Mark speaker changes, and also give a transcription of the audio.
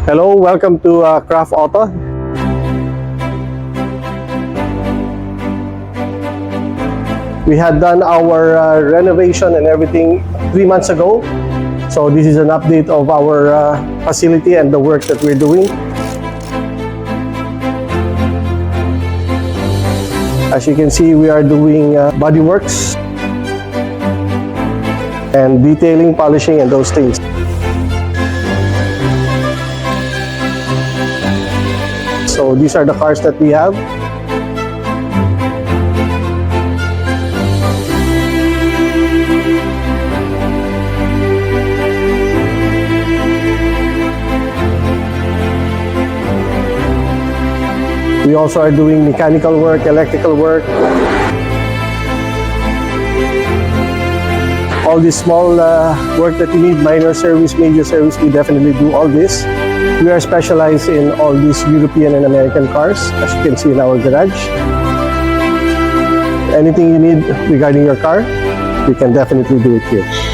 Speaker 1: Hello, welcome to Craft Auto. We had done our renovation and everything 3 months ago. So this is an update of our facility and the work that we're doing. As you can see, we are doing body works and detailing, polishing, and those things. So these are the cars that we have. We also are doing mechanical work, electrical work. All this small work that you need, minor service, major service, we definitely do all this. We are specialized in all these European and American cars, as you can see in our garage. Anything you need regarding your car, we can definitely do it here.